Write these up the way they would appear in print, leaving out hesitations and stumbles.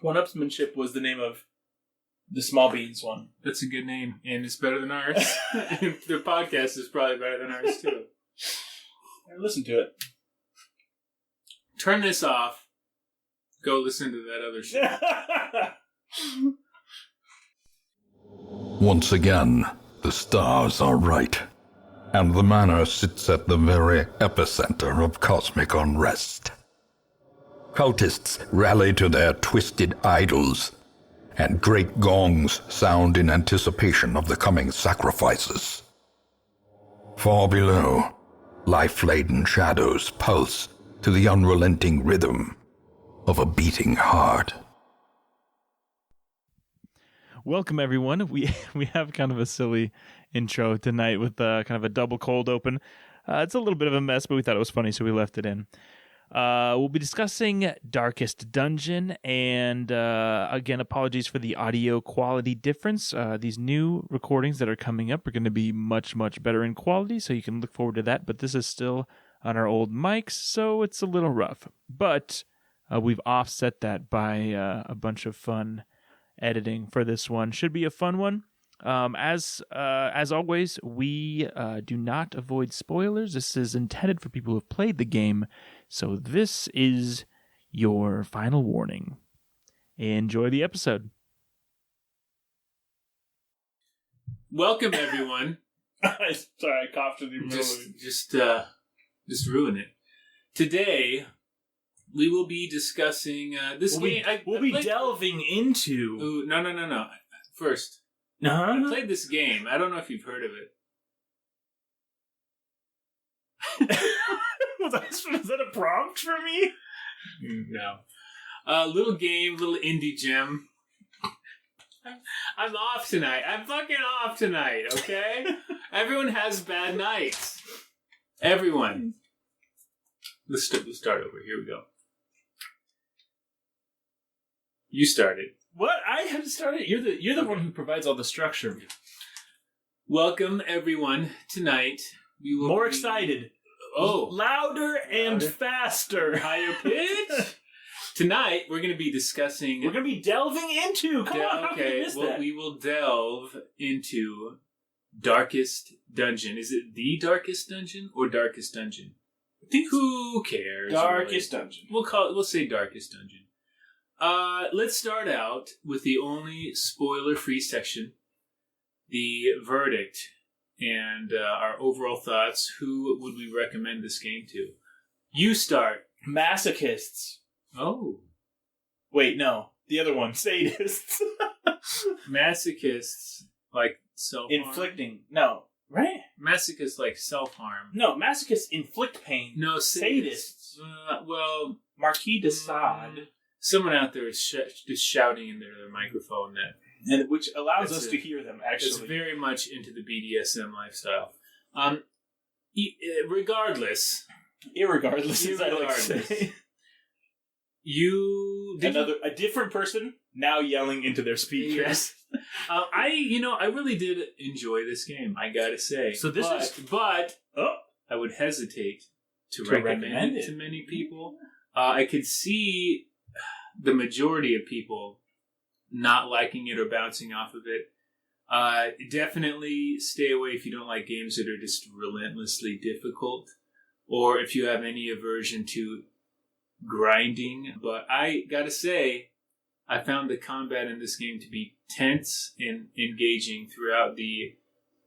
One-upsmanship was the name of the small beans one. That's a good name, and it's better than ours. Their podcast is probably better than ours, too. Listen to it. Turn this off. Go listen to that other shit. Once again, the stars are right, and the manor sits at the very epicenter of cosmic unrest. Cultists rally to their twisted idols, and great gongs sound in anticipation of the coming sacrifices. Far below, life-laden shadows pulse to the unrelenting rhythm of a beating heart. Welcome, everyone. We have kind of a silly intro tonight with kind of a double cold open. It's a little bit of a mess, but we thought it was funny, so we left it in. We'll be discussing Darkest Dungeon, and again, apologies for the audio quality difference. These new recordings that are coming up are going to be much, much better in quality, so you can look forward to that, but this is still on our old mics, so it's a little rough. But we've offset that by a bunch of fun editing for this one. Should be a fun one. As always, we do not avoid spoilers. This is intended for people who have played the game, so this is your final warning. Enjoy the episode. Welcome, everyone. Sorry, I coughed in the middle of it. Just ruin it. Today, we will be discussing this game. We'll be delving into... Ooh, no. First, I played this game. I don't know if you've heard of it. Was that a prompt for me? No. Little game, little indie gem. I'm off tonight. I'm fucking off tonight, okay? Everyone has bad nights. Everyone. Let's start over. Here we go. You started. What? I had to start it? You're the one who provides all the structure. Welcome, everyone. Tonight, we will More be... excited. Oh. Louder and faster. Higher pitch. Tonight, we're going to be discussing... We're going to be delving into... Come on, how can you miss that? We will delve into Darkest Dungeon. Is it the Darkest Dungeon or Darkest Dungeon? I think Who cares? Darkest Dungeon. We'll say Darkest Dungeon. Let's start out with the only spoiler-free section, the verdict, and our overall thoughts. Who would we recommend this game to? You start. Masochists. Oh. Wait, no. The other one. Sadists. Masochists, like self-harm. Inflicting. No. Right? Masochists, like self-harm. No, masochists inflict pain. No, sadists. Well... Marquis de Sade. Someone out there is just shouting in their microphone that... Which allows us to hear them, actually. It's very much into the BDSM lifestyle. Regardless, as I like to say. A different person now yelling into their speakers. Yes. I really did enjoy this game, I gotta say. So But I would hesitate to recommend it to many people. I could see the majority of people not liking it or bouncing off of it. Definitely stay away if you don't like games that are just relentlessly difficult, or if you have any aversion to grinding. But I gotta say, I found the combat in this game to be tense and engaging throughout the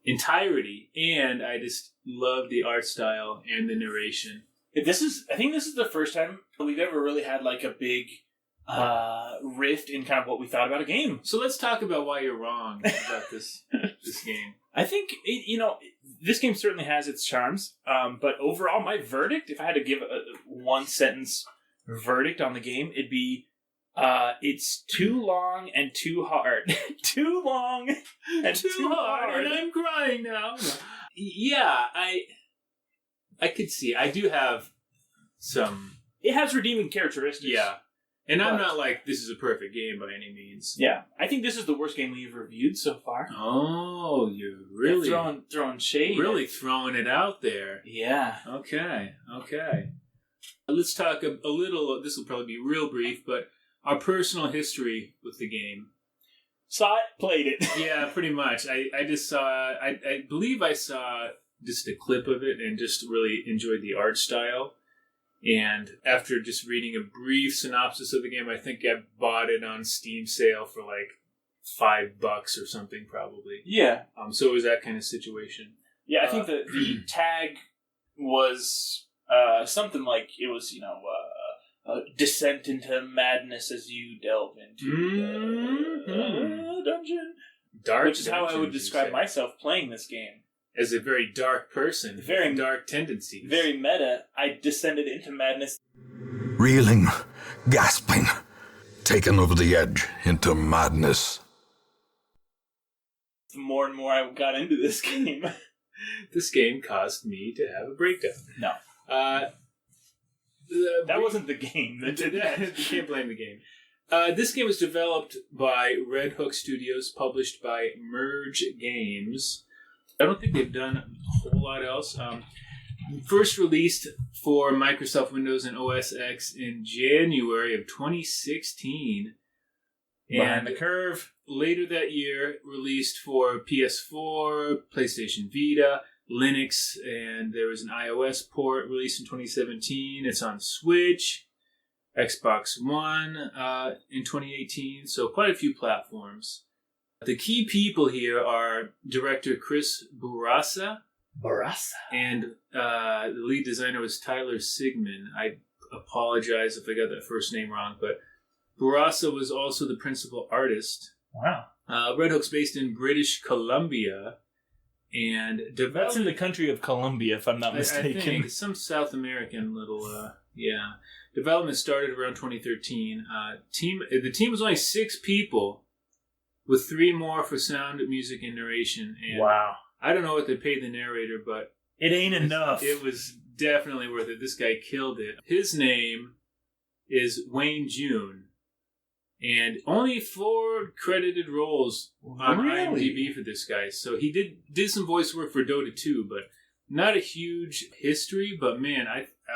entirety, and I just love the art style and the narration. I think this is the first time we've ever really had like a big rift in kind of what we thought about a game. So let's talk about why you're wrong about this game. I think this game certainly has its charms, but overall, my verdict, if I had to give a one sentence verdict on the game, it'd be it's too long and too hard. Too long and too hard. And I'm crying now. Yeah, I could see. I do have some... It has redeeming characteristics. Yeah. And I'm not like, this is a perfect game by any means. Yeah. I think this is the worst game we've reviewed so far. Oh, you're really... Throwing shade. Really throwing it out there. Yeah. Okay. Let's talk a little... This will probably be real brief, but our personal history with the game. Saw it, played it. Yeah, pretty much. I just saw, I believe I saw just a clip of it and just really enjoyed the art style. And after just reading a brief synopsis of the game, I think I bought it on Steam sale for like $5 or something, probably. Yeah. So it was that kind of situation. Yeah, I think the tag was something like it was, descent into madness as you delve into the dungeon. Dark, which is how I would describe myself playing this game. As a very dark person, very dark tendencies. Very meta. I descended into madness. Reeling, gasping, taken over the edge into madness. The more and more I got into this game. This game caused me to have a breakdown. No. That wasn't the game that did that. You can't blame the game. This game was developed by Red Hook Studios, published by Merge Games. I don't think they've done a whole lot else. First released for Microsoft Windows and OS X in January of 2016. Behind the curve. Later that year, released for PS4, PlayStation Vita, Linux, and there was an iOS port released in 2017. It's on Switch, Xbox One in 2018, so quite a few platforms. The key people here are director Chris Bourassa. And the lead designer was Tyler Sigmund. I apologize if I got that first name wrong, but Bourassa was also the principal artist. Wow. Red Hook's based in British Columbia. And that's in the country of Colombia, if I'm not mistaken. I think some South American little, Development started around 2013. The team was only 6 people, with 3 more for sound, music, and narration. And wow. I don't know what they paid the narrator, but it ain't enough. It was definitely worth it. This guy killed it. His name is Wayne June. And only 4 credited roles on IMDb for this guy. So he did some voice work for Dota 2, but not a huge history. But man,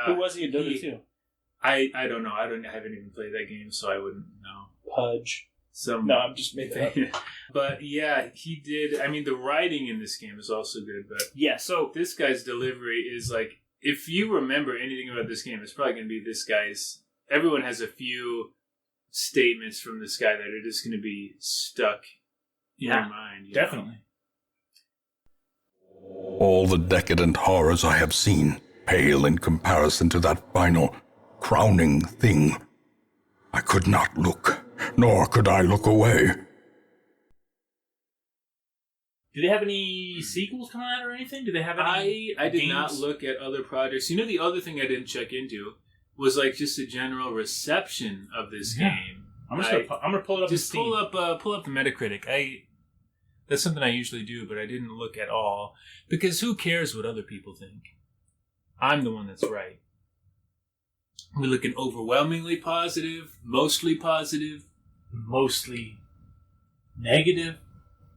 who was he in Dota 2? I don't know. I haven't even played that game, so I wouldn't know. Pudge. No, I'm just making it up. But yeah, he did. I mean, the writing in this game is also good. But yeah, so this guy's delivery is like, if you remember anything about this game, it's probably going to be this guy's. Everyone has a few statements from this guy that are just going to be stuck in your mind. Definitely. All the decadent horrors I have seen pale in comparison to that final, crowning thing. I could not look, nor could I look away. Do they have any sequels coming out or anything? Do they have any I did games? not look at other projects. You know, the other thing I didn't check into was like just a general reception of this game. I'm gonna pull it up. Just pull up the Metacritic. That's something I usually do, but I didn't look at all because who cares what other people think? I'm the one that's right. We're looking overwhelmingly positive, mostly negative.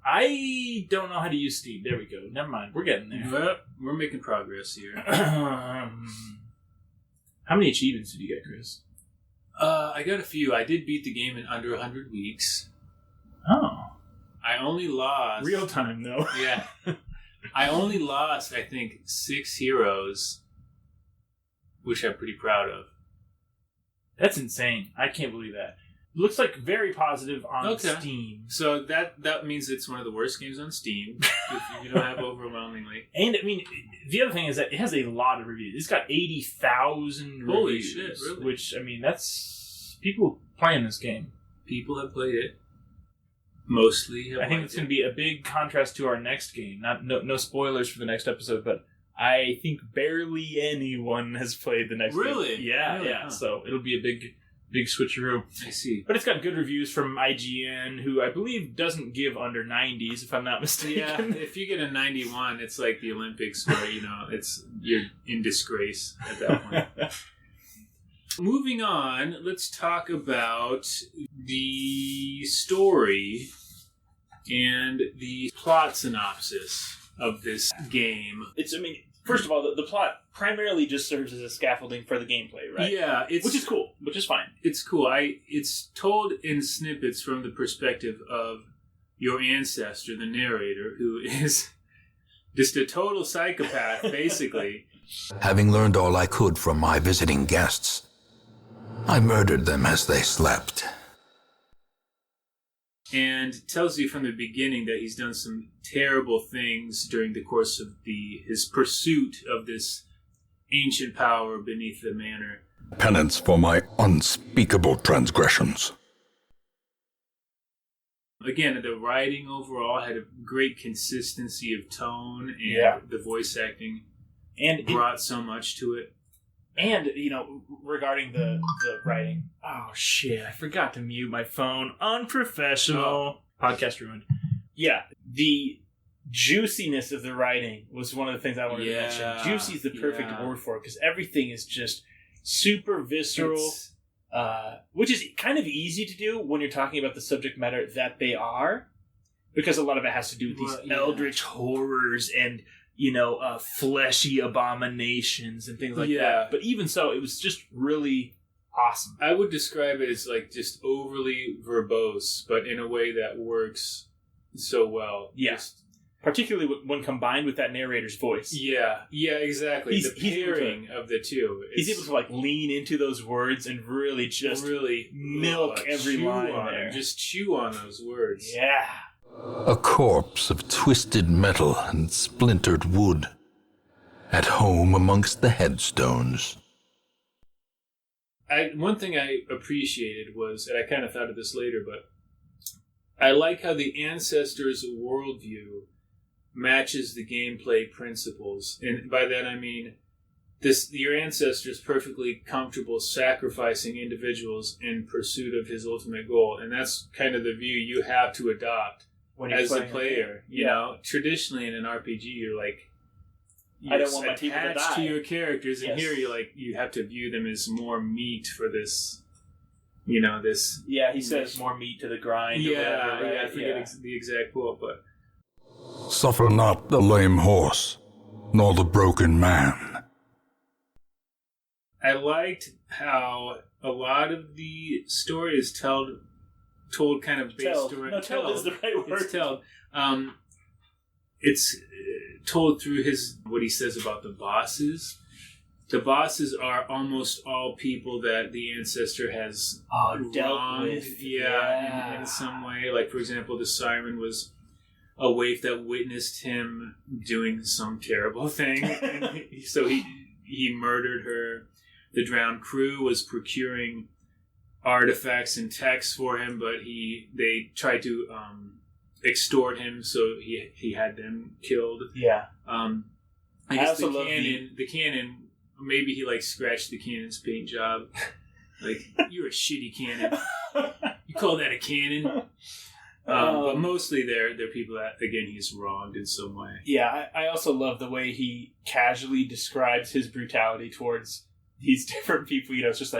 I don't know how to use Steam. There we go. Never mind. We're getting there. But we're making progress here. How many achievements did you get, Chris? I got a few. I did beat the game in under 100 weeks. Oh. I only lost... Real time, though. Yeah. I only lost, I think, 6 heroes, which I'm pretty proud of. That's insane. I can't believe that. Looks like very positive on Steam. So that means it's one of the worst games on Steam. If you don't have overwhelmingly. And, I mean, the other thing is that it has a lot of reviews. It's got 80,000 reviews. Holy shit, really? Which, I mean, that's people playing this game. People have played it. Mostly have I think it's going to be a big contrast to our next game. No spoilers for the next episode, but I think barely anyone has played the next game. Really? Yeah. Huh. So it'll be a big switcheroo. I see. But it's got good reviews from IGN, who I believe doesn't give under 90s, if I'm not mistaken. Yeah, if you get a 91, it's like the Olympics where, you're in disgrace at that point. Moving on, let's talk about the story and the plot synopsis of this game. first of all, the plot primarily just serves as a scaffolding for the gameplay, right? Yeah, which is cool, which is fine. It's cool. It's told in snippets from the perspective of your ancestor, the narrator, who is just a total psychopath, basically. Having learned all I could from my visiting guests, I murdered them as they slept. And tells you from the beginning that he's done some terrible things during the course of his pursuit of this ancient power beneath the manor. Penance for my unspeakable transgressions. Again, the writing overall had a great consistency of tone, and the voice acting brought so much to it. And, regarding the writing, oh shit, I forgot to mute my phone. Unprofessional. Podcast ruined. Yeah, the juiciness of the writing was one of the things I wanted to mention. Juicy is the perfect word for it, because everything is just super visceral, which is kind of easy to do when you're talking about the subject matter that they are, because a lot of it has to do with these eldritch horrors and fleshy abominations and things like that. But even so, it was just really awesome. I would describe it as like just overly verbose, but in a way that works so well. Yes. Particularly when combined with that narrator's voice. Yeah, exactly. The pairing of the two. He's able to lean into those words and really just milk every line there. Just chew on those words. Yeah. A corpse of twisted metal and splintered wood, at home amongst the headstones. One thing I appreciated was, and I kind of thought of this later, but I like how the ancestors' worldview matches the gameplay principles. And by that I mean, your ancestor's perfectly comfortable sacrificing individuals in pursuit of his ultimate goal. And that's kind of the view you have to adopt as a player. You know, traditionally in an RPG, you're I don't want my people to die. To your characters, and here you have to view them as more meat for this. This. Yeah, he says more meat to the grind. I forget the exact quote, but suffer not the lame horse, nor the broken man. I liked how a lot of the story is told kind of based around... No, tell is the right word. It's told. It's told through what he says about the bosses. The bosses are almost all people that the ancestor has dealt with. In some way. Like, for example, the siren was a waif that witnessed him doing some terrible thing. And so he murdered her. The drowned crew was procuring artifacts and texts for him, but they tried to extort him, so he had them killed. Yeah. I guess also love the cannon. Maybe he scratched the cannon's paint job. You're a shitty cannon. You call that a cannon? But mostly they're people that, again, he's wronged in some way. Yeah, I also love the way he casually describes his brutality towards these different people. It's just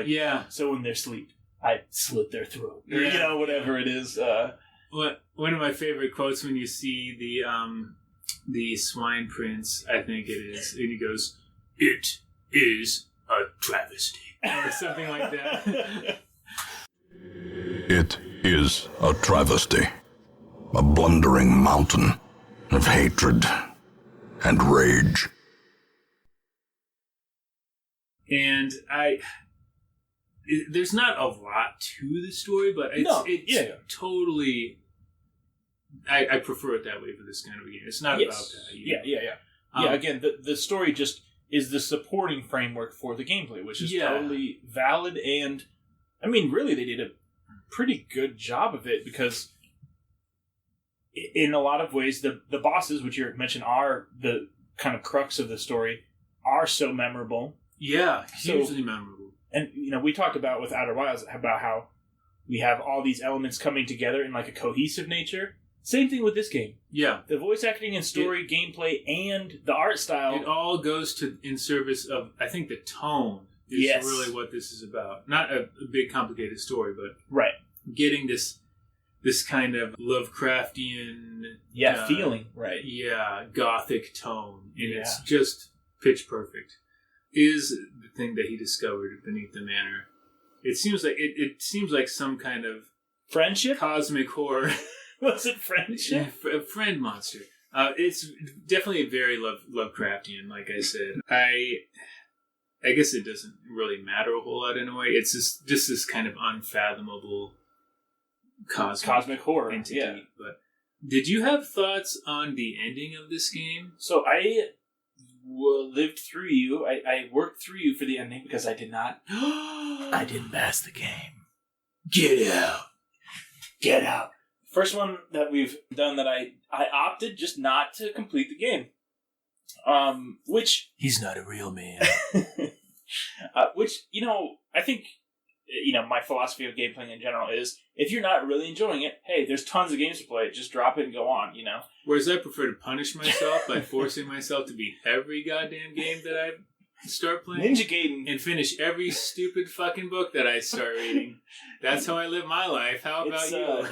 so when they're asleep, I slit their throat. Or, whatever it is. One of my favorite quotes when you see the swine prince, I think it is, and he goes, "It is a travesty," or something like that. It is a travesty, a blundering mountain of hatred and rage. And there's not a lot to the story, but it's totally... I prefer it that way for this kind of a game. It's not about that. Yeah, again, the story just is the supporting framework for the gameplay, which is totally valid, and, I mean, really, they did a pretty good job of it, because in a lot of ways, the bosses, which you mentioned, are the kind of crux of the story, are so memorable. Yeah, hugely memorable. And, we talked about with Outer Wilds about how we have all these elements coming together in a cohesive nature. Same thing with this game. Yeah. The voice acting and story, gameplay, and the art style. It all goes in service of, I think, the tone is really what this is about. Not a big, complicated story, but getting this kind of Lovecraftian... feeling. Right. Yeah, gothic tone. And it's just pitch perfect, is the thing that he discovered beneath the manor. It seems like it seems like some kind of Friendship? cosmic horror. Was it friendship? A friend monster. It's definitely very Lovecraftian, like I said. I guess it doesn't really matter a whole lot in a way. It's just this kind of unfathomable Cosmic horror entity. Yeah. But did you have thoughts on the ending of this game? So I lived through you. I worked through you for the ending because I did not. I didn't pass the game. Get out. Get out. First one that we've done that I opted just not to complete the game. Which He's not a real man. which, I think, my philosophy of game playing in general is if you're not really enjoying it, hey, there's tons of games to play. Just drop it and go on, Whereas I prefer to punish myself by forcing myself to beat every goddamn game that I start playing. Ninja Gaiden. And finish every stupid fucking book that I start reading. That's how I live my life. How about you?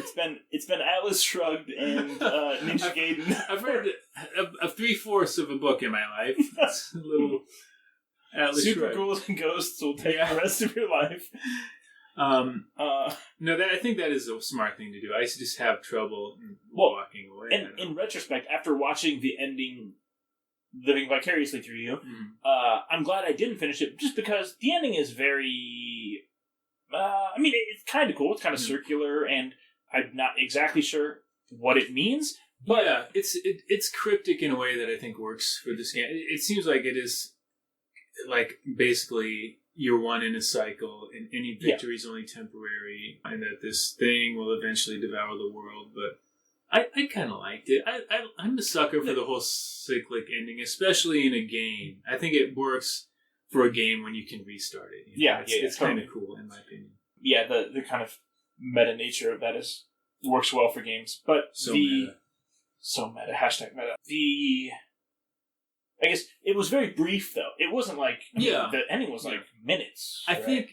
It's been Atlas Shrugged and Ninja Gaiden. I've read a 3/4 of a book in my life. It's a little Atlas Super Shrugged. Ghouls and Ghosts will take the rest of your life. No, I think that is a smart thing to do. I just have trouble walking away. And in retrospect, after watching the ending, living vicariously through you, I'm glad I didn't finish it, just because the ending is very... it's kind of cool. It's kind of circular, and I'm not exactly sure what it means. But yeah, it's cryptic in a way that I think works for this game. It seems like it is, like, basically... you're one in a cycle, and any victory is only temporary, and that this thing will eventually devour the world. But I kind of liked it. I'm a sucker for the whole cyclic ending, especially in a game. I think it works for a game when you can restart it. It's kind of cool, in my opinion. Yeah, the kind of meta nature of that works well for games. But so meta. Hashtag meta. I guess it was very brief, though. It wasn't like... the ending was like minutes. I think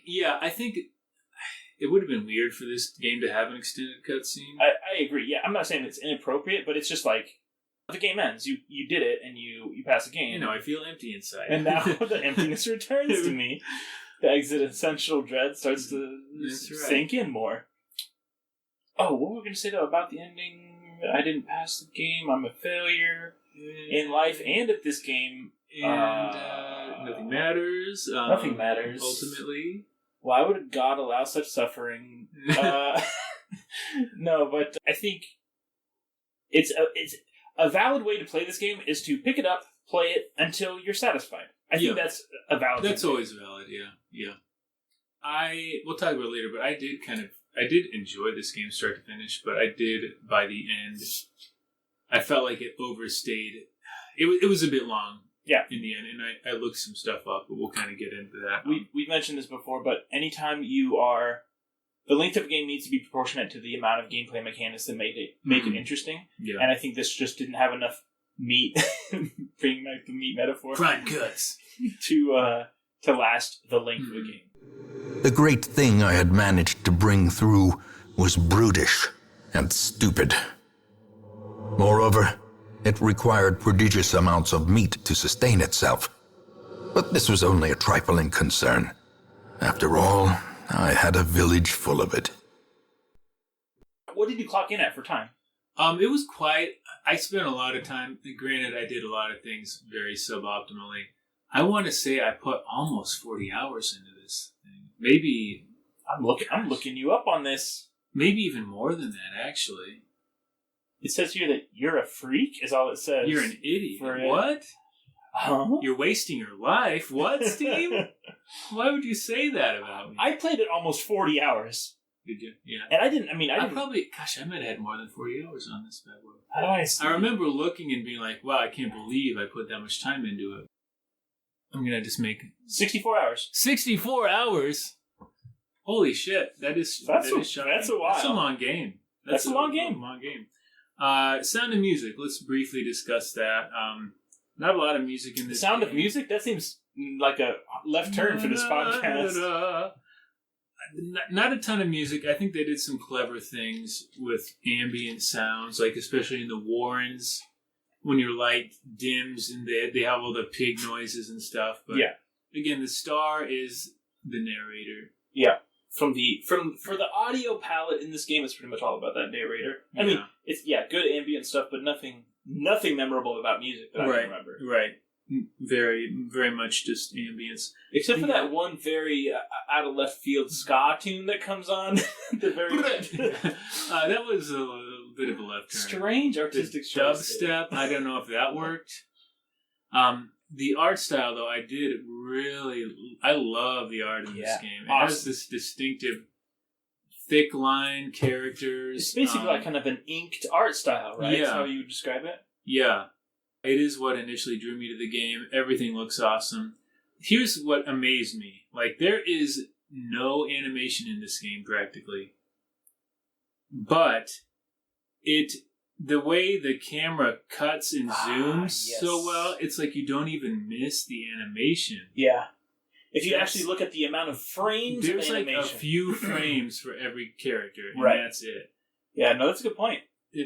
it would have been weird for this game to have an extended cutscene. I agree. Yeah, I'm not saying it's inappropriate, but it's just like, the game ends. You did it, and you pass the game. I feel empty inside. And now the emptiness returns to me. The existential dread starts to sink in more. Oh, what were we going to say, though, about the ending? I didn't pass the game. I'm a failure. In life and at this game. And nothing matters. Nothing matters. Ultimately. Why would God allow such suffering? No, but I think it's a valid way to play this game is to pick it up, play it until you're satisfied. I think that's a valid That's always valid, yeah. We'll talk about it later, but I did enjoy this game start to finish, but I did, by the end... I felt like it overstayed. It was a bit long in the end, and I looked some stuff up, but we'll kind of get into that. We've mentioned this before, but anytime the length of a game needs to be proportionate to the amount of gameplay mechanics that make it interesting. Yeah. And I think this just didn't have enough meat, bringing back the meat metaphor, prime cuts, to last the length of a game. The great thing I had managed to bring through was brutish and stupid. Moreover, it required prodigious amounts of meat to sustain itself. But this was only a trifling concern. After all, I had a village full of it. What did you clock in at for time? It was quite... I spent a lot of time... Granted, I did a lot of things very suboptimally. I want to say I put almost 40 hours into this thing. Maybe... I'm looking you up on this. Maybe even more than that, actually. It says here that you're a freak, is all it says. You're an idiot. What? Huh? You're wasting your life. What, Steve? Why would you say that about me? I played it almost 40 hours. Did you? Yeah. And I didn't... I I might have had more than 40 hours on this bad boy. How do I see? I remember looking and being like, wow, I can't believe I put that much time into it. I'm going to just make... 64 hours. 64 hours? Holy shit. That is shocking. That's a while. That's a long game. That's a long game. Long game. Sound of music. Let's briefly discuss that. Not a lot of music in this Sound game. of music? That seems like a left turn for this podcast. Not a ton of music. I think they did some clever things with ambient sounds, like especially in the Warrens. when your light dims and they have all the pig noises and stuff. But again, the star is the narrator. Yeah. For the audio palette in this game, it's pretty much all about that narrator. I mean, it's good ambient stuff, but nothing memorable about music that I can remember. Right. Very, very much just ambience. Except for that one very out of left field ska tune that comes on. The very that was a bit of a left turn. Strange artistic dubstep. I don't know if that worked. The art style, though, I love the art in this game. It has this distinctive, thick line characters. It's basically like kind of an inked art style, right? Yeah. That's how you would describe it? Yeah. It is what initially drew me to the game. Everything looks awesome. Here's what amazed me. Like, there is no animation in this game, practically. But the way the camera cuts and zooms so well, it's like you don't even miss the animation. Yeah. If you actually look at the amount of frames of animation. There's like a few frames for every character, and that's it. Yeah, no, that's a good point.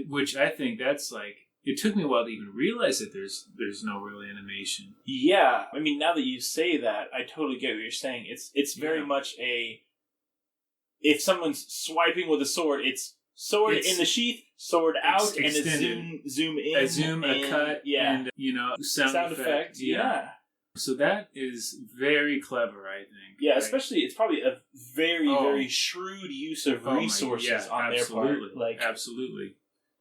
Which I think that's like, it took me a while to even realize that there's no real animation. Yeah. I mean, now that you say that, I totally get what you're saying. It's very much if someone's swiping with a sword, it's sword in the sheath, sword out, and a zoom in. A zoom, a cut, and, sound effect. Yeah. So that is very clever, I think. Yeah, especially, it's probably a very, very shrewd use of resources on their part. Absolutely.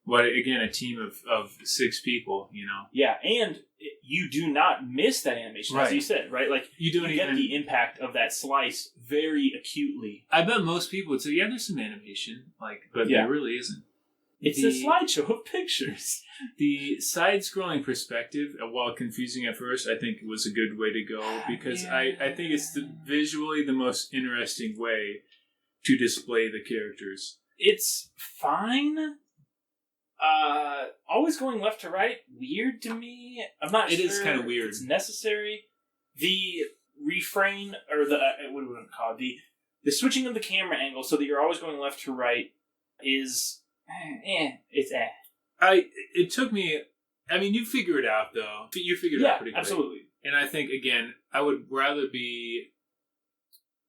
What, again, a team of 6 people, Yeah, and you do not miss that animation, as you said, right? Like, you get the impact of that slice very acutely. I bet most people would say, there's some animation, but there really isn't. It's a slideshow of pictures. The side-scrolling perspective, while confusing at first, I think was a good way to go, because I think it's visually the most interesting way to display the characters. It's fine. Always going left to right, weird to me. I'm not sure. It is kind of weird. It's necessary. The refrain, or what do we call it? The switching of the camera angle so that you're always going left to right is, it's. It took me, I mean, you figure it out, though. You figured it out pretty quick. Absolutely. And I think, again, I would rather be,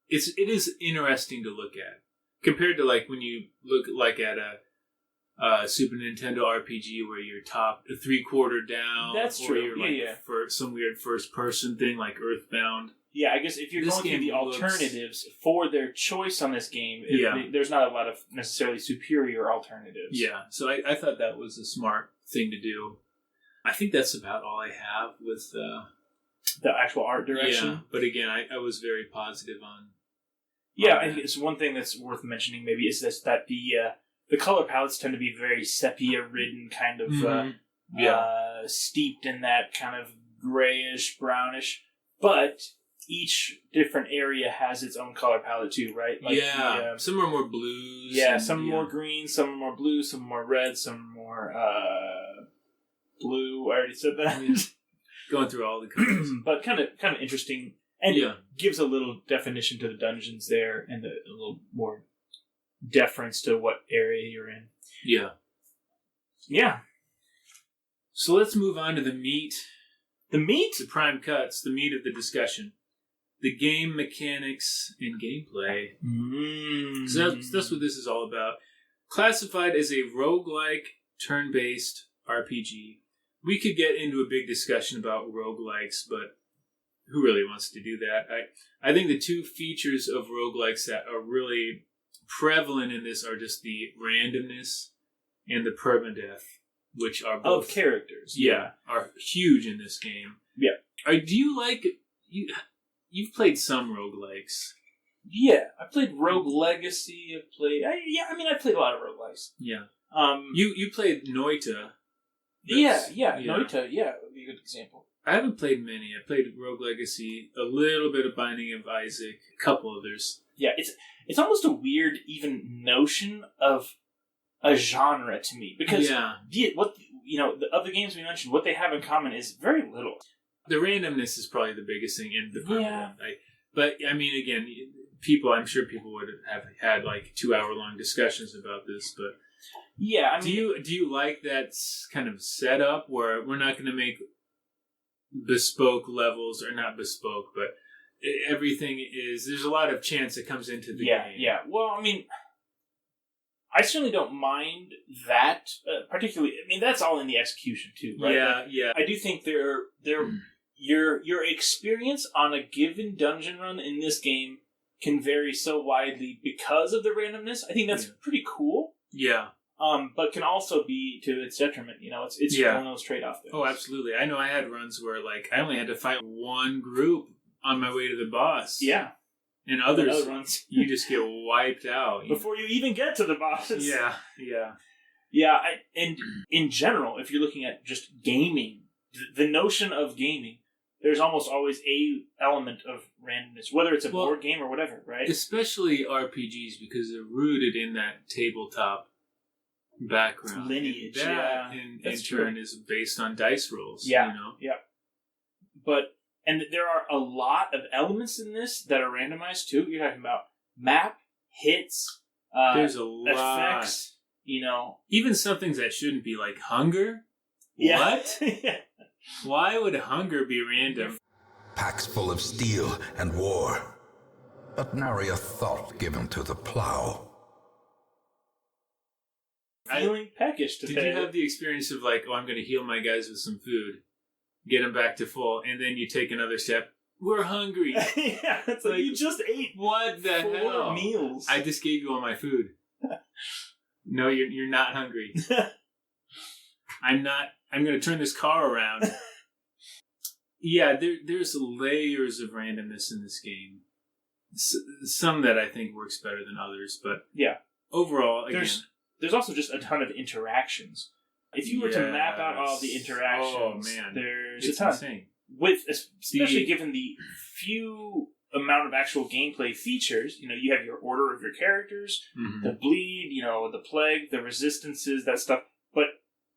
it is interesting to look at. Compared to, like, when you look, like, at a Super Nintendo RPG where you're top 3/4 down. That's true. You're for some weird first-person thing like Earthbound. Yeah, I guess if you're going through the alternatives for their choice on this game, there's not a lot of necessarily superior alternatives. Yeah, so I thought that was a smart thing to do. I think that's about all I have with the actual art direction. Yeah, but again, I was very positive on. Yeah, I think it's one thing that's worth mentioning. Maybe is that the color palettes tend to be very sepia-ridden, kind of steeped in that kind of grayish, brownish, but each different area has its own color palette too, right? Like some are more blues. Yeah, some are more green, some are more blue, some are more red, some are more blue. I already said that. Going through all the colors. But kind of interesting, and gives a little definition to the dungeons there, and a little more deference to what area you're in. Yeah. Yeah. So let's move on to the meat. The meat? The prime cuts, the meat of the discussion. The game mechanics and gameplay. So that's what this is all about. Classified as a roguelike, turn-based RPG. We could get into a big discussion about roguelikes, but who really wants to do that? I think the two features of roguelikes that are really prevalent in this are just the randomness and the permadeath, which are both of characters. Are huge in this game. Yeah. Do you like you've played some roguelikes? Yeah, I played Rogue Legacy. I played a lot of roguelikes. Yeah. You played Noita. Noita. Yeah, would be a good example. I haven't played many. I played Rogue Legacy, a little bit of Binding of Isaac, a couple others. Yeah, it's almost a weird even notion of a genre to me, because the other games we mentioned, what they have in common is very little. The randomness is probably the biggest thing in the permadeath. Yeah. But I mean, again, I'm sure people would have had like 2-hour-long discussions about this, but Yeah, I mean, do you like that kind of setup where we're not going to make bespoke levels, or not bespoke, but everything is, there's a lot of chance that comes into the game. Yeah. Well, I mean, I certainly don't mind that, particularly. I mean, that's all in the execution too, right? Yeah. I do think your experience on a given dungeon run in this game can vary so widely because of the randomness. I think that's pretty cool. Yeah. But can also be to its detriment. You know, it's one of those trade-off things. Oh, absolutely. I know I had runs where, like, I only had to fight one group on my way to the boss. Yeah. And others, other runs, you just get wiped out. Before you even get to the bosses. Yeah. And in general, if you're looking at just gaming, the notion of gaming, there's almost always a element of randomness, whether it's a board game or whatever, right? Especially RPGs, because they're rooted in that tabletop background. Lineage, that, in turn, is based on dice rolls. Yeah, you know? Yeah. And there are a lot of elements in this that are randomized, too. You're talking about map, hits, there's a lot. Effects, you know. Even some things that shouldn't be, like hunger. Yeah. What? Why would hunger be random? Packs full of steel and war, but nary a thought given to the plow. Feeling peckish to Did pay. you have the experience of like, I'm going to heal my guys with some food, get them back to full, and then you take another step, we're hungry. Yeah, it's like you just ate what the 4 hell? meals. I just gave you all my food. No, you're not hungry. I'm going to turn this car around. Yeah, there's layers of randomness in this game. Some that I think works better than others, but yeah, overall, again, there's also just a ton of interactions. If you were to map out all the interactions, there's a ton. Insane. Especially given the few amount of actual gameplay features, you know, you have your order of your characters, the bleed, you know, the plague, the resistances, that stuff. But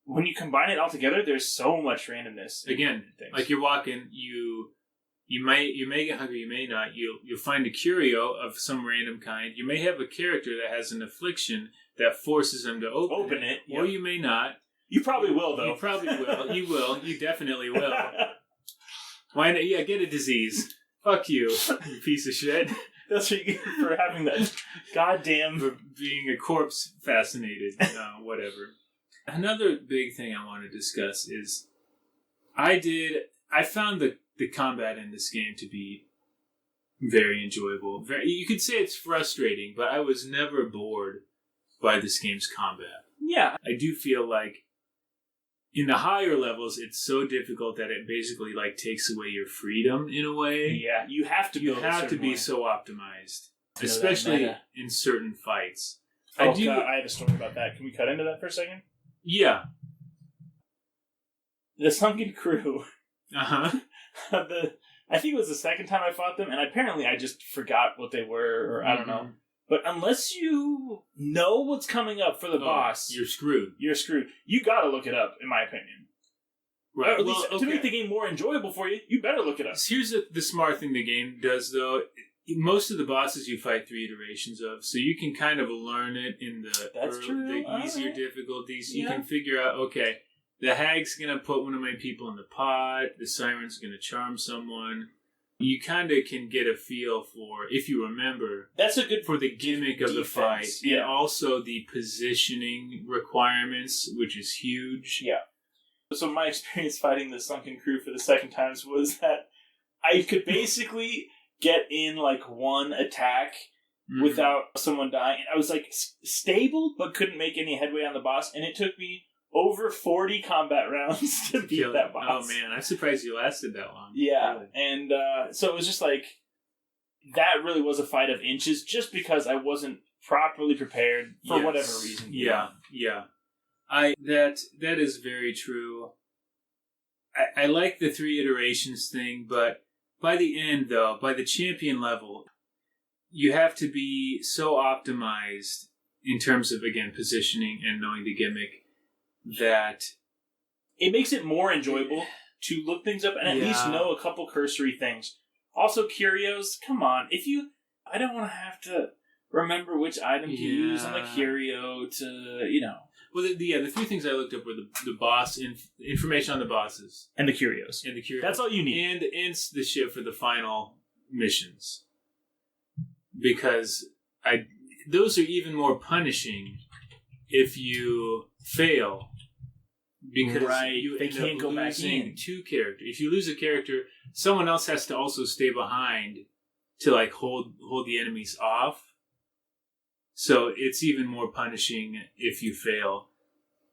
when you combine it all together, there's so much randomness. Again, like you're walking, you may get hungry, you may not. You'll find a curio of some random kind. You may have a character that has an affliction that forces them to open it. Or you may not. You probably will, though. You probably will. You will. You definitely will. Why not? Yeah, get a disease. Fuck you, you piece of shit. That's what you get for having that goddamn... For being a corpse fascinated. Whatever. Another big thing I want to discuss is I found the combat in this game to be very enjoyable. You could say it's frustrating, but I was never bored by this game's combat. Yeah. I do feel like in the higher levels, it's so difficult that it basically like takes away your freedom in a way. Yeah, you have to be so optimized, especially in certain fights. I have a story about that. Can we cut into that for a second? Yeah. The Sunken Crew. Uh-huh. I think it was the second time I fought them, and apparently I just forgot what they were, or I don't know. But unless you know what's coming up for the boss... You're screwed. You gotta look it up, in my opinion. Right. Or at least to make the game more enjoyable for you, you better look it up. Here's the smart thing the game does, though. Most of the bosses you fight 3 iterations of, so you can kind of learn it in the easier difficulties. You can figure out, okay, the hag's going to put one of my people in the pot, the siren's going to charm someone. You kind of can get a feel for, if you remember, for the gimmick of the fight, and also the positioning requirements, which is huge. Yeah. So my experience fighting the Sunken Crew for the second time was that I could basically get in like one attack without someone dying. I was like stable, but couldn't make any headway on the boss, and it took me over 40 combat rounds to beat that boss. Oh man, I'm surprised you lasted that long. Yeah, really. And so it was just like, that really was a fight of inches, just because I wasn't properly prepared for whatever reason. Yeah. That is very true. I like the 3 iterations thing, but by the end, though, by the champion level, you have to be so optimized in terms of, again, positioning and knowing the gimmick, that it makes it more enjoyable to look things up and at least know a couple cursory things. Also, curios, come on. I don't want to have to remember which item to use on the curio to, Well, the three things I looked up were the boss information on the bosses And the curios. and the curios. That's all you need. And the ship for the final missions, because those are even more punishing if you fail, because you they end can't up go back losing in. two characters. If you lose a character, someone else has to also stay behind to like hold the enemies off. So it's even more punishing if you fail.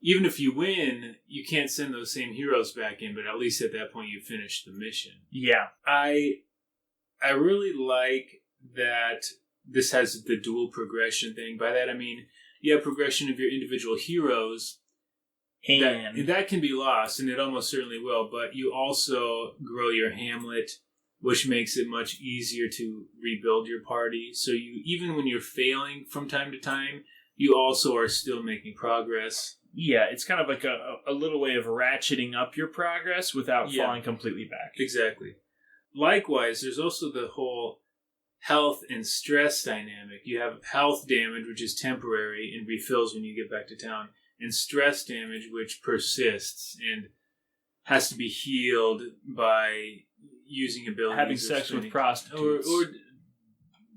Even if you win, you can't send those same heroes back in, but at least at that point you finish the mission. Yeah. I really like that this has the dual progression thing. By that I mean you have progression of your individual heroes. And that can be lost, and it almost certainly will, but you also grow your hamlet, which makes it much easier to rebuild your party. So you, even when you're failing from time to time, you also are still making progress. yeah, it's kind of like a little way of ratcheting up your progress without falling completely back. Exactly. Likewise, there's also the whole health and stress dynamic. You have health damage, which is temporary and refills when you get back to town, and stress damage, which persists and has to be healed by using abilities. Having sex with prostitutes. Or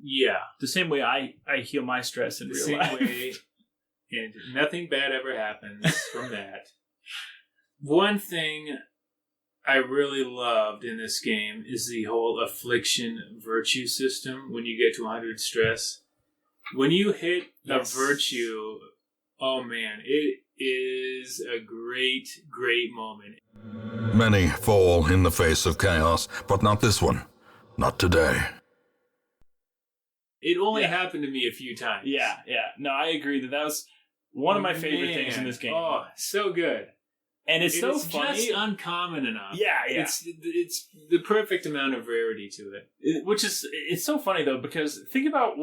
yeah. The same way I heal my stress in The real same life. way, and nothing bad ever happens from that. One thing I really loved in this game is the whole affliction virtue system. When you get to 100 stress, when you hit a virtue, oh man, it is a great, great moment. Many fall in the face of chaos, but not this one. Not today. It only happened to me a few times. Yeah. No, I agree that was one of my favorite things in this game. Oh, so good. And it's so funny. Just uncommon enough. Yeah. It's the perfect amount of rarity to it. It's so funny though, because think about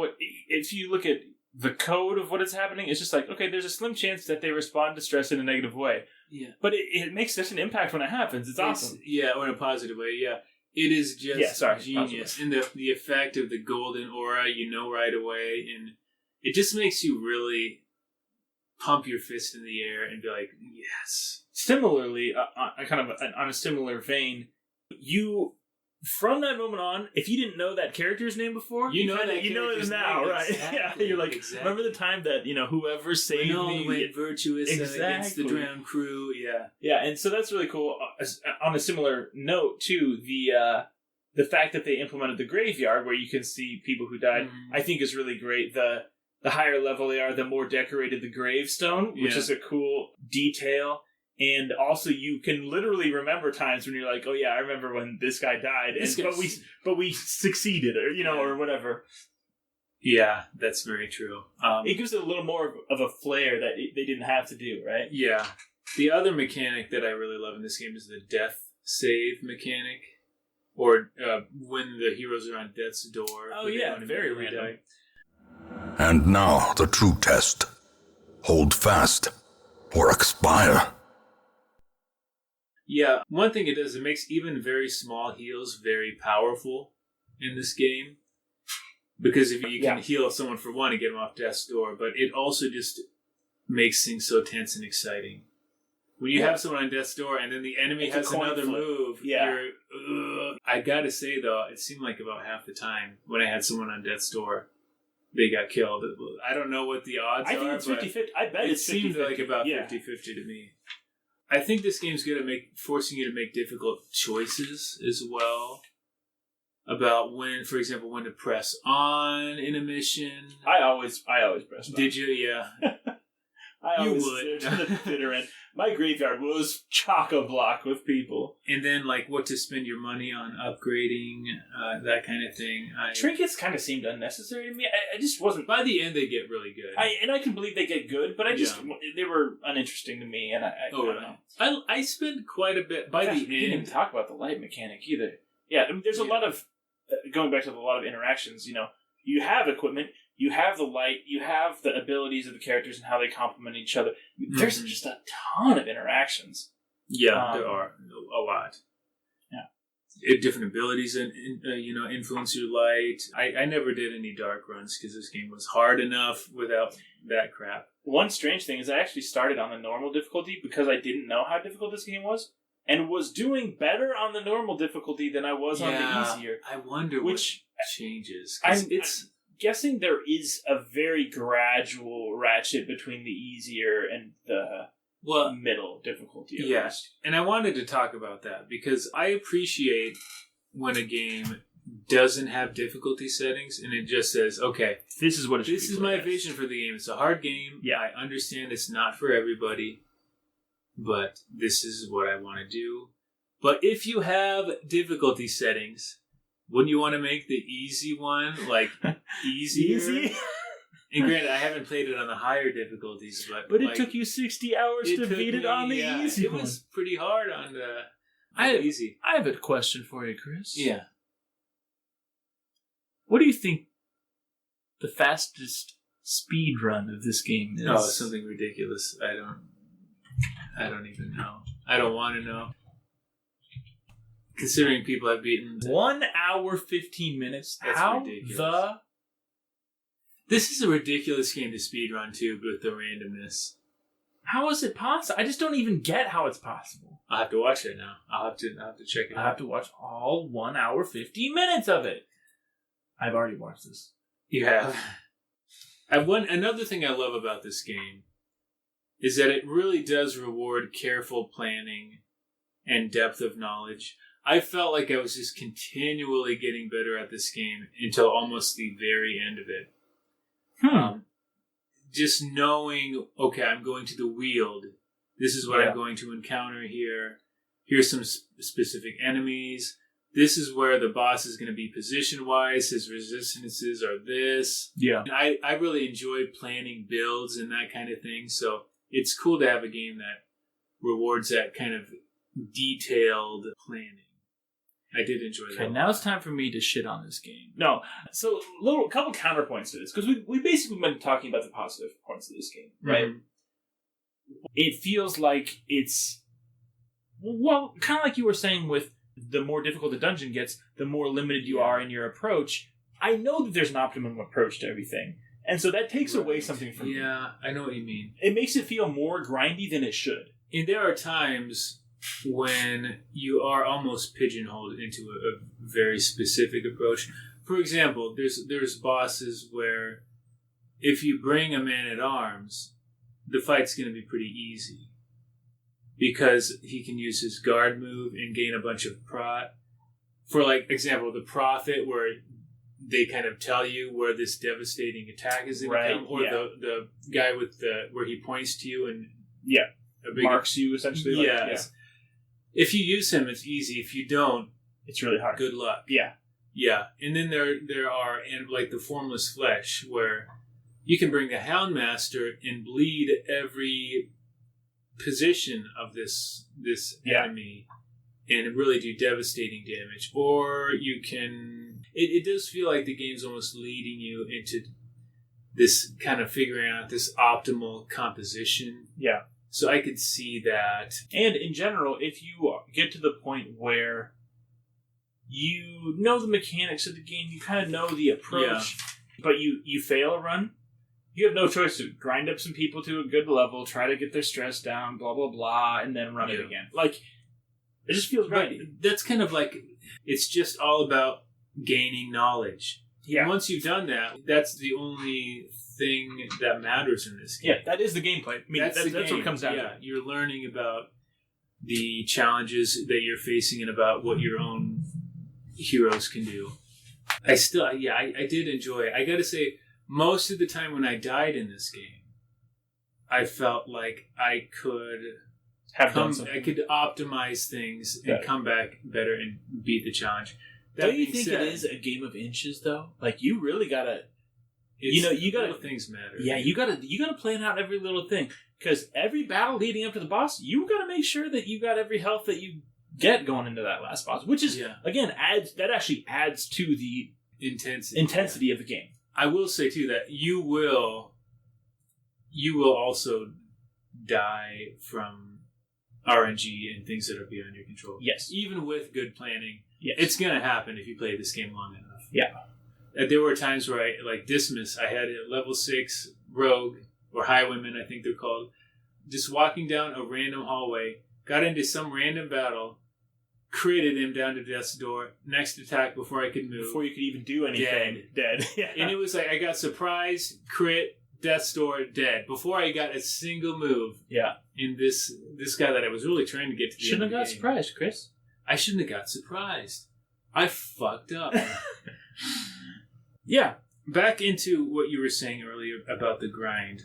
if you look at the code of what is happening, it's just like, okay, there's a slim chance that they respond to stress in a negative way. Yeah. But it makes such an impact when it happens. It's awesome. Yeah, or in a positive way, yeah. It is just genius. And the effect of the golden aura, you know right away. And it just makes you really pump your fist in the air and be like, yes. Similarly, on a similar vein, from that moment on, if you didn't know that character's name before, you know it now, right? Exactly, yeah, you're like, remember the time that whoever saved me went virtuous against the drowned crew, yeah, and so that's really cool. On a similar note, too, the fact that they implemented the graveyard where you can see people who died, I think is really great. The higher level they are, the more decorated the gravestone, which is a cool detail. And also, you can literally remember times when you're like, "Oh yeah, I remember when this guy died, but we succeeded, or whatever." Yeah, that's very true. It gives it a little more of a flair that they didn't have to do, right? Yeah. The other mechanic that I really love in this game is the death save mechanic, or when the heroes are on death's door. Oh yeah, very random. And now the true test. Hold fast, or expire. Yeah, one thing it does, it makes even very small heals very powerful in this game. Because if you can heal someone for one and get them off death's door, but it also just makes things so tense and exciting. When you have someone on death's door and then the enemy has another move, I gotta say though, it seemed like about half the time when I had someone on death's door, they got killed. I don't know what the odds are. I think it's 50-50. I bet it's 50-50. It seemed like about 50-50 to me. I think this game's good at forcing you to make difficult choices as well. About when, for example, when to press on in a mission. I always press on. Did you? Yeah. You would. To the bitter end. My graveyard was chock-a-block with people. And then, what to spend your money on upgrading, that kind of thing. Trinkets kind of seemed unnecessary to me. I just wasn't... By the end, they get really good. I can believe they get good, but they were uninteresting to me, and I don't know. I spent quite a bit by the end. We didn't even talk about the light mechanic either. Yeah, there's a lot of... going back to a lot of interactions, you have equipment, you have the light, you have the abilities of the characters and how they complement each other. There's just a ton of interactions. Yeah, there are a lot. Yeah, different abilities and influence your light. I never did any dark runs because this game was hard enough without. that crap. One strange thing is I actually started on the normal difficulty because I didn't know how difficult this game was, and was doing better on the normal difficulty than I was on the easier. I wonder what changes. I'm guessing there is a very gradual ratchet between the easier and the middle difficulty. Yes, and I wanted to talk about that because I appreciate when a game doesn't have difficulty settings and it just says, okay, this is what it should this is my vision for the game. It's a hard game. Yeah. I understand it's not for everybody, but this is what I want to do. But if you have difficulty settings, wouldn't you want to make the easy one like easier? Easy? And granted, I haven't played it on the higher difficulties, but it took you 60 hours to beat it on the easy one. It was pretty hard on the easy. I have a question for you, Chris. Yeah. What do you think the fastest speed run of this game is? Oh, something ridiculous. I don't even know. I don't want to know. Considering people have beaten 1 hour 15 minutes. That's How ridiculous. This is a ridiculous game to speedrun too, with the randomness. How is it possible? I just don't even get how it's possible. I'll have to watch it now. I'll have to check it out. I have to watch all 1 hour 15 minutes of it. I've already watched this. You have. Another thing I love about this game is that it really does reward careful planning and depth of knowledge. I felt like I was just continually getting better at this game until almost the very end of it. Just knowing, okay, I'm going to the Weald. This is what I'm going to encounter here. Here's some specific enemies. This is where the boss is going to be position-wise. His resistances are this. Yeah. And I really enjoy planning builds and that kind of thing. So it's cool to have a game that rewards that kind of detailed planning. I did enjoy that. Okay, now it's time for me to shit on this game. No, so a couple counterpoints to this, because we basically been talking about the positive points of this game, right? Mm-hmm. It feels like it's, well, kind of like you were saying with the more difficult the dungeon gets, the more limited you are in your approach. I know that there's an optimum approach to everything, and so that takes away something from me. Yeah, I know what you mean. It makes it feel more grindy than it should. And there are times when you are almost pigeonholed into a very specific approach. For example, there's bosses where if you bring a man-at-arms, the fight's going to be pretty easy. Because he can use his guard move and gain a bunch of prot. For, like, example, the Prophet, where they kind of tell you where this devastating attack is going to come. Or the guy with where he points to you and marks you, essentially. Like, yes. If you use him, it's easy. If you don't, it's really hard. Good luck. Yeah. Yeah. And then there are, and like the Formless Flesh, where you can bring the Houndmaster and bleed every position of this enemy and really do devastating damage. Or you can... It does feel like the game's almost leading you into this kind of figuring out this optimal composition. Yeah. So I could see that. And in general, if you get to the point where you know the mechanics of the game, you kind of know the approach, but you fail a run, you have no choice to grind up some people to a good level, try to get their stress down, blah, blah, blah, and then run it again. Like, it just feels right. That's kind of like, it's just all about gaining knowledge. Yeah. And once you've done that, that's the only thing that matters in this game. Yeah, that is the gameplay. I mean, that's what it comes down to. You're learning about the challenges that you're facing and about what your own heroes can do. I did enjoy it. I gotta say, most of the time when I died in this game, I felt like I could I could optimize things and come back better and beat the challenge. Don't you think it is a game of inches, though? Like, you really gotta... you gotta... Little things matter. Yeah, you gotta plan out every little thing. Because every battle leading up to the boss, you gotta make sure that you got every health that you get going into that last boss. Which is, again, actually adds to the intensity of the game. I will say, too, that you will also die from RNG and things that are beyond your control. Yes. Even with good planning. Yes. It's going to happen if you play this game long enough. Yeah. There were times where I, like Dismas, I had a level 6 rogue or highwaymen, I think they're called, just walking down a random hallway, got into some random battle, critted him down to death's door, next attack before I could move. Before you could even do anything. Dead. Yeah. And it was like, I got surprise, crit, death's door, dead. Before I got a single move. Yeah. In this guy that I was really trying to get to the Shouldn't end have of got the game. surprised, Chris. I shouldn't have got surprised. I fucked up. Yeah. Back into what you were saying earlier about the grind.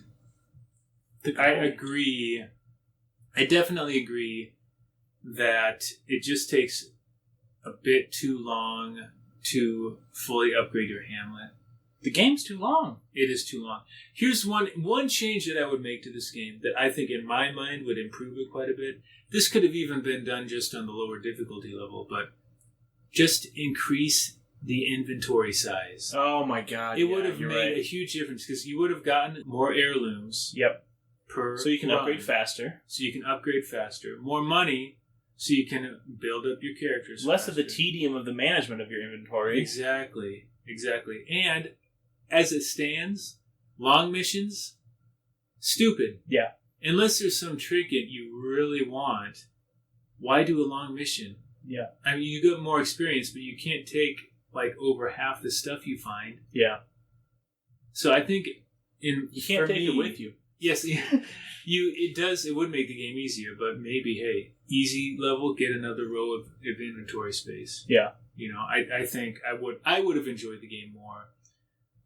I agree. I definitely agree that it just takes a bit too long to fully upgrade your Hamlet. The game's too long. It is too long. Here's one change that I would make to this game that I think in my mind would improve it quite a bit. This could have even been done just on the lower difficulty level, but just increase the inventory size. Oh my god. It would have made a huge difference because you would have gotten more heirlooms. Yep. So you can upgrade faster. More money, so you can build up your characters Less faster. of the tedium of the management of your inventory. Exactly. And as it stands, long missions, stupid. Yeah. Unless there's some trinket you really want, why do a long mission? Yeah. I mean, you get more experience, but you can't take like over half the stuff you find. Yeah. So I think you can't take it with you. Yes, it would make the game easier, but maybe, hey, easy level, get another row of inventory space. Yeah. You know, I think I would have enjoyed the game more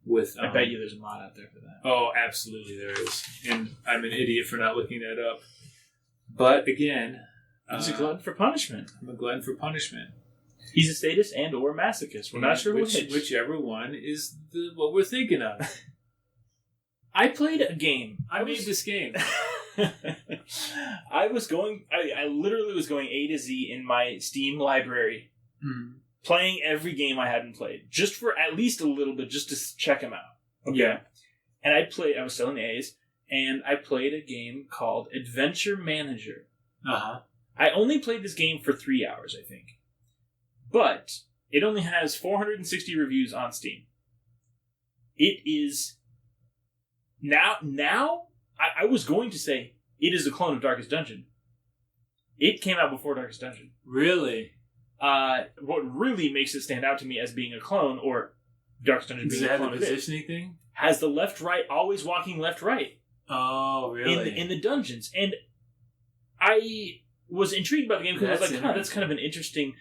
with... I bet you there's a mod out there for that. Oh, absolutely there is. And I'm an idiot for not looking that up. But again... He's a glutton for punishment. I'm a glutton for punishment. He's a sadist and or masochist. We're not sure which. Whichever one is what we're thinking of. I played a game. I made this game. I literally was going A to Z in my Steam library, playing every game I hadn't played, just for at least a little bit, just to check them out. Okay. Yeah. And I was still in A's, and I played a game called Adventure Manager. Uh-huh. I only played this game for 3 hours, I think. But it only has 460 reviews on Steam. It is... Now, I was going to say it is a clone of Darkest Dungeon. It came out before Darkest Dungeon. Really? What really makes it stand out to me as being a clone, or Darkest Dungeon being a clone of it, positioning thing? has the left-right, always walking left-right. Oh, really? In the dungeons. And I was intrigued by the game because I was like, that's kind of an interesting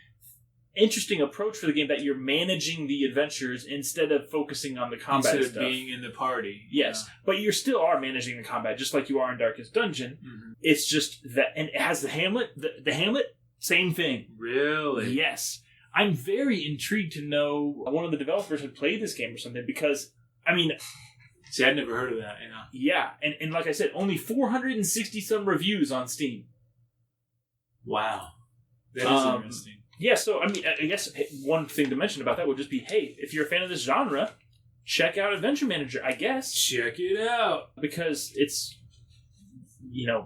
approach for the game, that you're managing the adventures instead of focusing on the combat instead of stuff. being in the party. Yes, but you still are managing the combat just like you are in Darkest Dungeon. Mm-hmm. It's just that, and it has the Hamlet. The Hamlet, same thing. Really? Yes. I'm very intrigued to know one of the developers had played this game or something, because, I mean... See, I'd never heard of that, Yeah, and like I said, only 460 some reviews on Steam. Wow. That is interesting. Yeah, so, I mean, I guess one thing to mention about that would just be, hey, if you're a fan of this genre, check out Adventure Manager, I guess. Check it out. Because it's,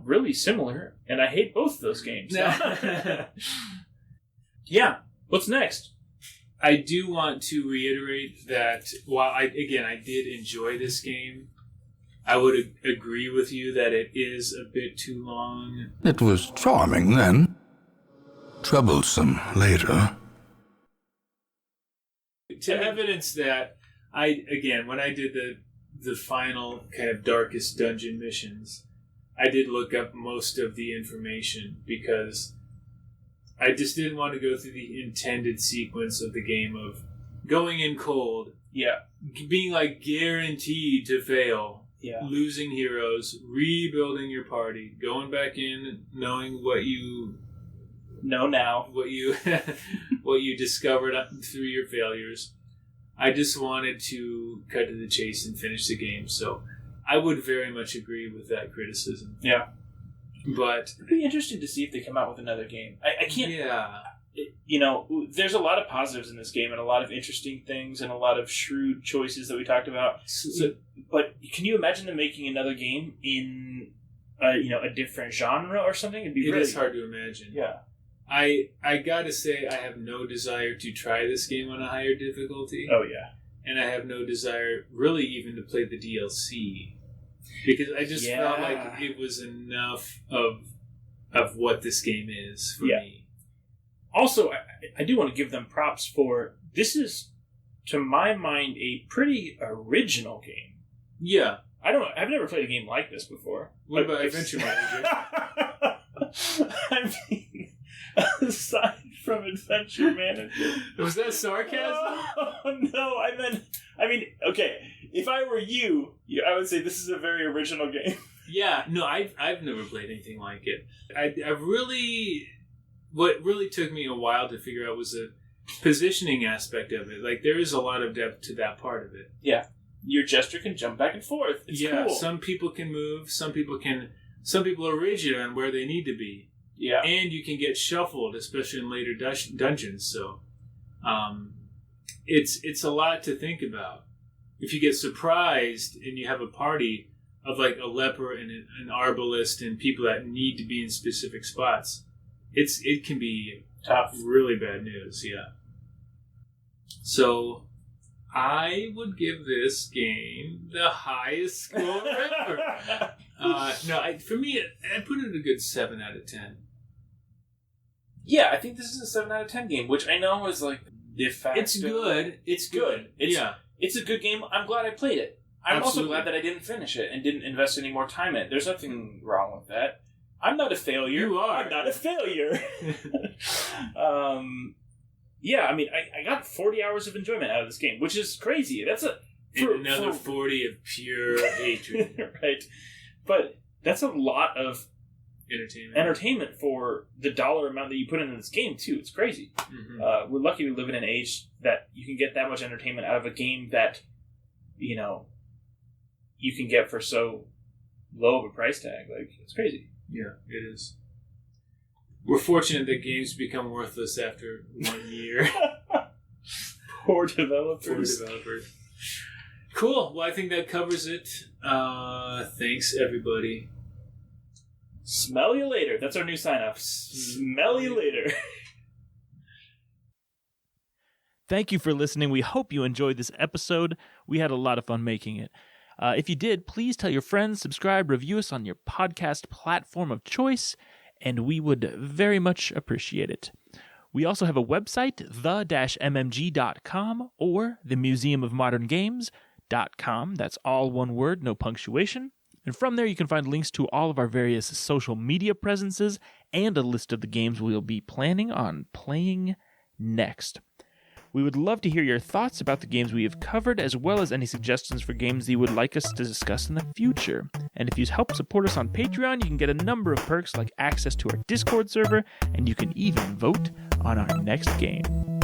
really similar, and I hate both of those games. Yeah, what's next? I do want to reiterate that while I did enjoy this game, I would agree with you that it is a bit too long. It was charming then, troublesome later. To evidence that, when I did the final kind of Darkest Dungeon missions, I did look up most of the information because I just didn't want to go through the intended sequence of the game of going in cold, being like guaranteed to fail, losing heroes, rebuilding your party, going back in, knowing what you know now, what you discovered through your failures. I just wanted to cut to the chase and finish the game, so I would very much agree with that criticism. Yeah. But it'd be interesting to see if they come out with another game. I can't... Yeah. There's a lot of positives in this game and a lot of interesting things and a lot of shrewd choices that we talked about. But can you imagine them making another game in, a different genre or something? It is hard to imagine. Yeah. I gotta say, I have no desire to try this game on a higher difficulty. Oh, yeah. And I have no desire, really, even to play the DLC because I just felt like it was enough of what this game is for me. Also, I do want to give them props for this is, to my mind, a pretty original game. Yeah. I've never played a game like this before. What about Adventure Manager? I mean, aside from Adventure Manager. Was that sarcasm? Oh, no, I mean, okay, if I were you, I would say this is a very original game. Yeah, no, I've never played anything like it. What really took me a while to figure out was the positioning aspect of it. Like, there is a lot of depth to that part of it. Yeah. Your gesture can jump back and forth. It's cool. Some people can move, some people are rigid on where they need to be. Yeah. And you can get shuffled, especially in later dungeons, so it's a lot to think about. If you get surprised and you have a party of like a leper and an arbalist and people that need to be in specific spots, it can be tough. Really bad news, yeah. So I would give this game the highest score ever. For me, I put it a good 7 out of 10. Yeah, I think this is a 7 out of 10 game, which I know is like de facto. It's good. It's a good game. I'm glad I played it. I'm also glad that I didn't finish it and didn't invest any more time in it. There's nothing wrong with that. I'm not a failure. You are. I'm not a failure. Yeah, I mean, I got 40 hours of enjoyment out of this game, which is crazy. That's another 40 of pure hatred. Right. But that's a lot of entertainment for the dollar amount that you put into this game, too. It's crazy. Mm-hmm. We're lucky we live in an age that you can get that much entertainment out of a game that, you can get for so low of a price tag. Like, it's crazy. Yeah, it is. We're fortunate that games become worthless after 1 year. Poor developers. Cool. Well, I think that covers it. Thanks, everybody. Smell you later. That's our new sign-off. Smell you later. Thank you for listening. We hope you enjoyed this episode. We had a lot of fun making it. If you did, please tell your friends, subscribe, review us on your podcast platform of choice, and we would very much appreciate it. We also have a website, the-mmg.com or themuseumofmoderngames.com. That's all one word, no punctuation. And from there, you can find links to all of our various social media presences and a list of the games we'll be planning on playing next. We would love to hear your thoughts about the games we have covered, as well as any suggestions for games that you would like us to discuss in the future. And if you help support us on Patreon, you can get a number of perks like access to our Discord server, and you can even vote on our next game.